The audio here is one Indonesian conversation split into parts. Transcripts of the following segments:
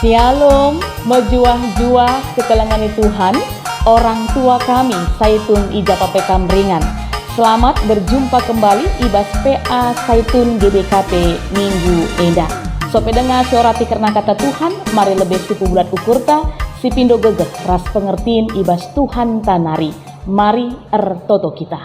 Shalom, mejuah-juah kekelengani Tuhan, orang tua kami, Saitun Ija Pape Kamringan. Selamat berjumpa kembali ibas PA Saitun GBKP Minggu Enda. Sope dengar suarati karena kata Tuhan, mari lebih suku bulat ukurta, si pindo gegeh ras pengertiin ibas Tuhan tanari. Mari ertoto kita.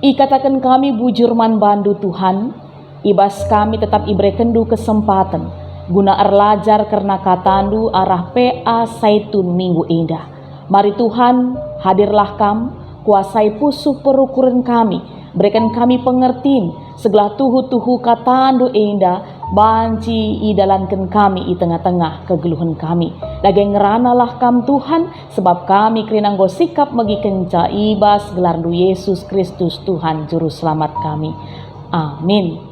Ikatakan kami bujur man bandu Tuhan, ibas kami tetap ibrekendu kesempatan guna erlajar karena katandu arah PA Saitun Minggu Indah. Mari Tuhan, hadirlah kam, kuasai pusuh perukuran kami, berikan kami pengertiin segala tuhu-tuhu katandu indah, banci idalankan kami i tengah-tengah kegeluhan kami. Lagi ngeranalah kam Tuhan, sebab kami kerinanggo sikap megi kenca ibas gelardu Yesus Kristus Tuhan Juru Selamat kami. Amin.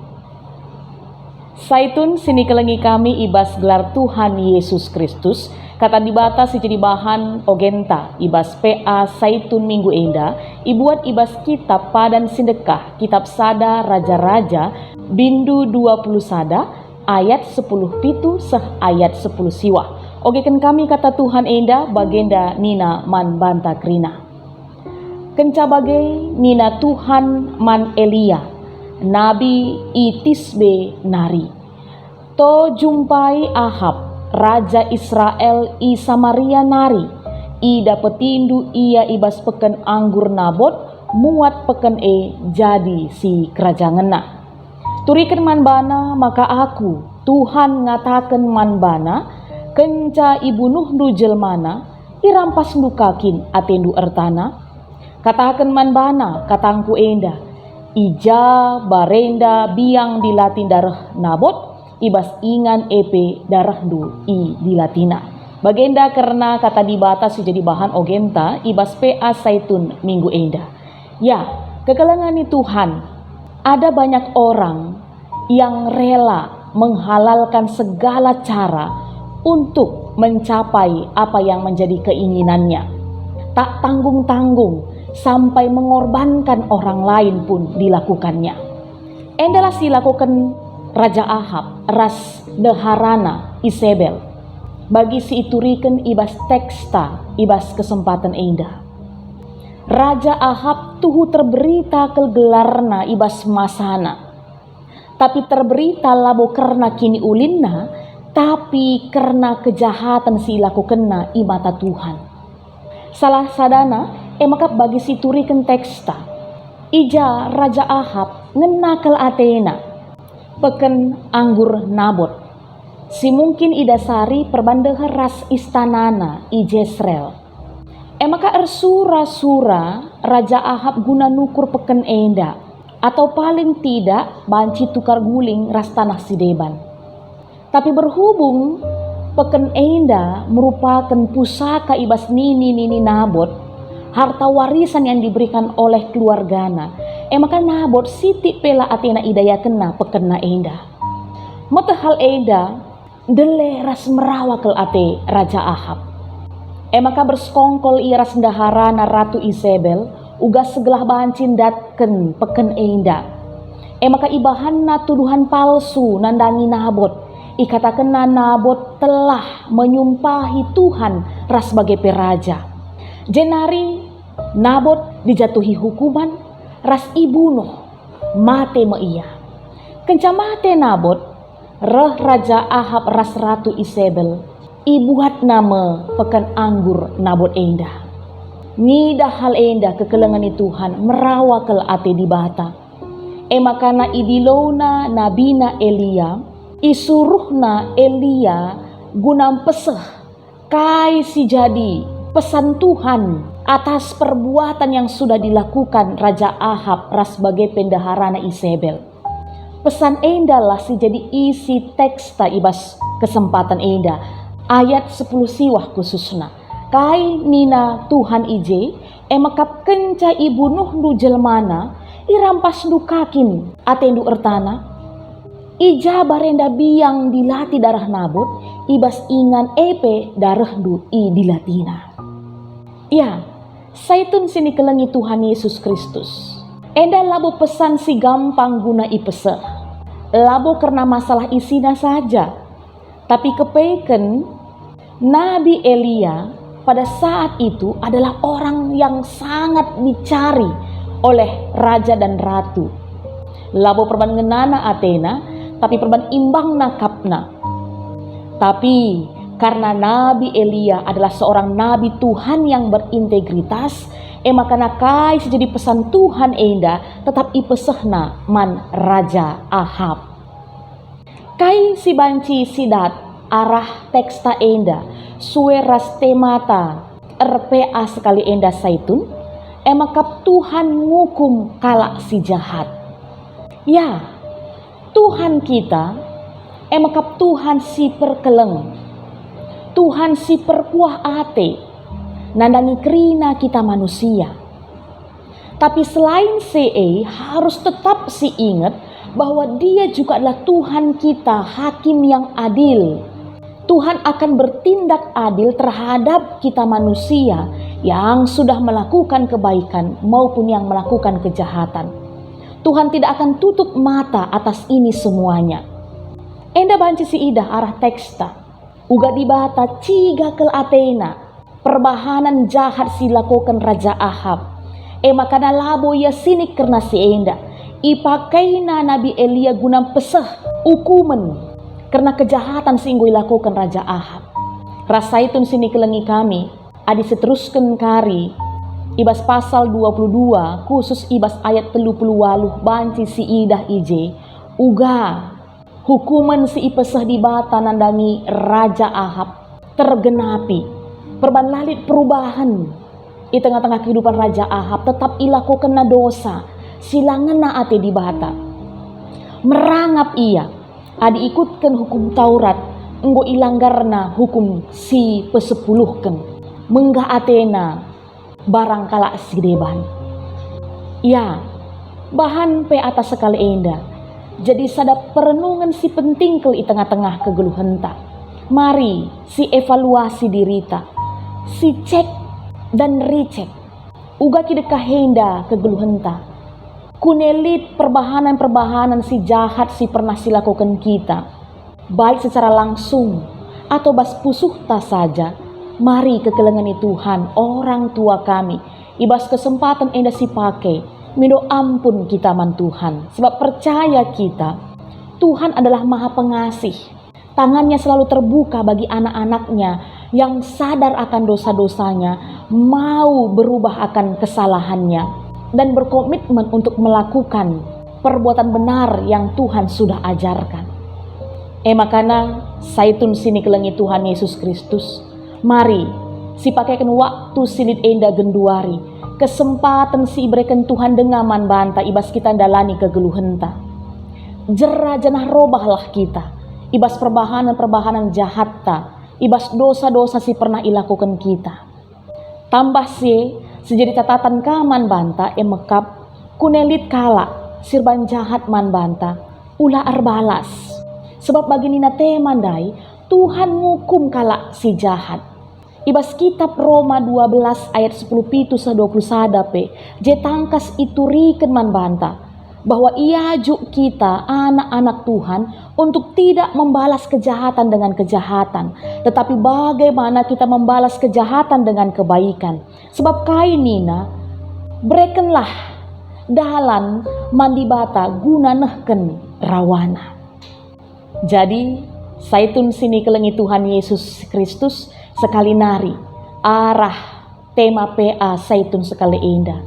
Saitun sini kelengi kami ibas gelar Tuhan Yesus Kristus, kata dibatas jadi bahan ogenta ibas PA Saitun Minggu Enda, ibuat ibas kitab padan sindekah, kitab sada raja-raja, bindu 20 sada, ayat 10 pitu seh ayat 10 siwah. Ogeken kami kata Tuhan Enda, bagenda Nina man banta krina. Kenca bagai Nina Tuhan man Elia, Nabi Itisbe nari. To jumpai Ahab, Raja Israel i Samaria nari. I dapetindu ia ibas peken anggur Nabot, muat peken jadi si kerajangenna. Turiken man bana maka aku, Tuhan ngataken man bana, kenca ibunuh du jelmana, irampas du kakin atendu ertana. Kataken man bana, katangku enda, ija barenda biang dilatin darah Nabot, ibas ingan epe darah du i dilatina. Bagenda karena kata dibatas jadi bahan ogenta ibas PA Saitun Minggu Enda. Ya, kekelengani Tuhan, ada banyak orang yang rela menghalalkan segala cara untuk mencapai apa yang menjadi keinginannya. Tak tanggung-tanggung sampai mengorbankan orang lain pun dilakukannya. Endalah dilakukan Raja Ahab, ras deharana Isabel. Bagi si ituriken ibas teksta, ibas kesempatan indah. Raja Ahab tuhu terberita kegelarna ibas masana. Tapi terberita labo karena kini ulinna, tapi karena kejahatan si lakukenna i mata Tuhan. Salah sadana, maka bagi si turiken teksta. Ija Raja Ahab ngenakal Athena. Peken anggur Nabot. Si mungkin idasari perbandehan ras istanana i Jezreel. Maka ersura-sura Raja Ahab guna nukur peken enda. Atau paling tidak banci tukar guling ras tanah sideban. Tapi berhubung peken enda merupakan pusaka ibas nini Nabot, harta warisan yang diberikan oleh keluargana. Maka Nabot siti pela Athena idaya kena pekena enda. Motehal enda dele ras merawakel ate Raja Ahab. Maka berskongkol i ras ndaharana Ratu Isabel uga segelah bancin datken peken enda. Maka ibahanna tuduhan palsu nandangi Nabot. Ikatakenna Nabot telah menyumpahi Tuhan ras sebagai peraja. Jenari Nabot dijatuhi hukuman ras ibunuh mate me iya. Kenca mate Nabot, reh Raja Ahab ras Ratu Isabel ibuat nama pekan anggur Nabot endah. Nida hal endah kekelengani Tuhan merawakel ate di bata. Makana idilona nabina Elia, isuruhna Elia gunam peseh kai si jadi pesan Tuhan atas perbuatan yang sudah dilakukan Raja Ahab ras sebagai pendaharana Isabel. Pesan endalah si jadi isi teksta ibas kesempatan enda. Ayat 10 siwah khususna. Kai nina Tuhan ije, emakap kenca ibunuh du jelmana, irampas du kakin atendu ertana. Ija barenda biang dilati darah Nabot, ibas ingan epe darah du i dilatina. Ya, Saitun sini kelengi Tuhan Yesus Kristus. Enda labo pesan si gampang guna ipese. Labo karena masalah isina saja. Tapi kepeken Nabi Elia pada saat itu adalah orang yang sangat dicari oleh raja dan ratu. Labo perban ngenana Athena, tapi perban imbang nakapna. Tapi karena Nabi Elia adalah seorang nabi Tuhan yang berintegritas, maka nakai sejadi pesan Tuhan enda tetap ipesehna man Raja Ahab. Kai si banci sidat arah teksta enda sueras temata RPA sekali enda saitun, emakap Tuhan ngukum kalak si jahat. Ya, Tuhan kita emakap Tuhan si perkeleng, Tuhan si perkuah ate, nandangi kerina kita manusia. Tapi selain CE harus tetap si ingat bahwa dia juga adalah Tuhan kita, hakim yang adil. Tuhan akan bertindak adil terhadap kita manusia yang sudah melakukan kebaikan maupun yang melakukan kejahatan. Tuhan tidak akan tutup mata atas ini semuanya. Enda banci si idah arah teksta, uga dibata ciga kel Athena, perbahanan jahat si lakukan Raja Ahab. Makana labo ya sinik karena si enda. Ipakaina Nabi Elia guna peseh hukuman karena kejahatan singgo lakukan Raja Ahab. Rasaitun sini kelengi kami, adi seteruskan kari, ibas pasal 22, khusus ibas ayat 38, banci si idah ije, uga hukuman si ipeseh di bata nandangi Raja Ahab tergenapi. Perban lalit perubahan di tengah-tengah kehidupan Raja Ahab tetap ilakukan na dosa, silangan na ate di bata. Merangap ia, adi ikutkan hukum Taurat, enggo ilanggarna hukum si pesepuluhken, menggah Athena barang kalak si deban. Ya, bahan pe atas sekali enda. Jadi sadap perenungan si penting ke di tengah-tengah kegeluhenta. Mari si evaluasi dirita, si cek dan recheck. Uga kidekah henda kegeluhenta. Kunelit perbahanan-perbahanan si jahat si pernah silakukan kita, baik secara langsung atau bas pusuh ta saja. Mari kekelengani Tuhan orang tua kami, ibas kesempatan enda si pakai minta ampun kita man Tuhan, sebab percaya kita Tuhan adalah maha pengasih. Tangannya selalu terbuka bagi anak-anaknya yang sadar akan dosa-dosanya, mau berubah akan kesalahannya, dan berkomitmen untuk melakukan perbuatan benar yang Tuhan sudah ajarkan. Makana saitun sini kelengi Tuhan Yesus Kristus, mari si pakaikan waktu silit enda genduari, kesempatan si ibrekan Tuhan dengaman banta ibas kita dalani kegeluhenta. Jera jenah robahlah kita, ibas perbahanan-perbahanan jahatta, ibas dosa-dosa si pernah ilakukan kita. Tambah si sejadi catatan kaman banta emekap kunelit kala sirban jahat man banta ulah arbalas. Sebab bagi nina temandai Tuhan ngukum kala si jahat. Ibas kitab Roma 12 ayat 10 pitu 20 sadape je tangkas ituriken man banta bahwa ia juk kita anak-anak Tuhan untuk tidak membalas kejahatan dengan kejahatan, tetapi bagaimana kita membalas kejahatan dengan kebaikan. Sebab kainina brekenlah dalan mandi bata guna nehken rawana. Jadi saitun sini kelengi Tuhan Yesus Kristus sekali nari arah tema PA saitun sekali indah.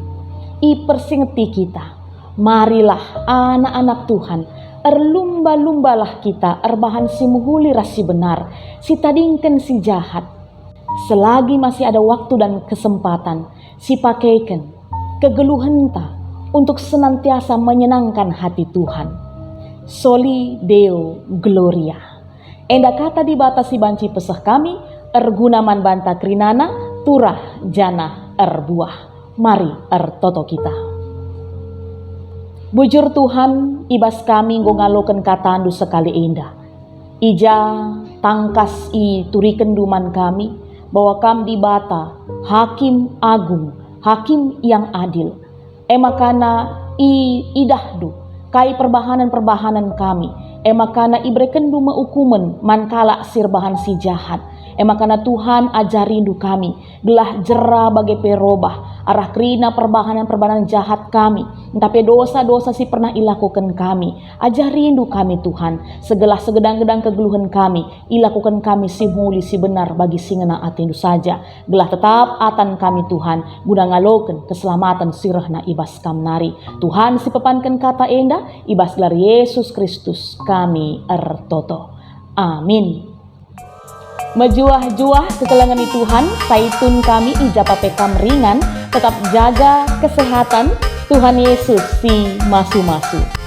Ipersingeti kita, marilah anak-anak Tuhan, erlumba-lumbalah kita, erbahan si muhuli rasi benar, si tadingken si jahat. Selagi masih ada waktu dan kesempatan, si pakaikan kegeluhenta untuk senantiasa menyenangkan hati Tuhan. Soli Deo Gloria. Enda kata dibatasi banci pesah kami, ergunaman banta krinana, turah jana erbuah. Mari ertoto kita. Bujur Tuhan, ibas kami ngaloken katandu sekali indah. Ija tangkas i turiken duman kami, bahwa kam dibata hakim agung, hakim yang adil. Makana i idahdu kai perbahanan-perbahanan kami, emakana ibreken duma ukumen mankala sirbahan si jahat. Emakana Tuhan ajarindu kami, gelah jera bagai perobah, arah kerina perbahanan jahat kami, tapi dosa-dosa si pernah ilakukan kami. Ajarindu kami Tuhan, segala segedang-gedang kegeluhan kami, ilakukan kami si muli si benar bagi si ngena atindu saja. Gelah tetap atan kami Tuhan, guna ngaloken keselamatan sirahna ibas kamnari. Tuhan si pepankan kata enda, ibas gelar Yesus Kristus kami ertoto. Amin. Mejuah-juah kekelangan Tuhan, saitun kami ijapa pekam ringan, tetap jaga kesehatan, Tuhan Yesus si masu-masu.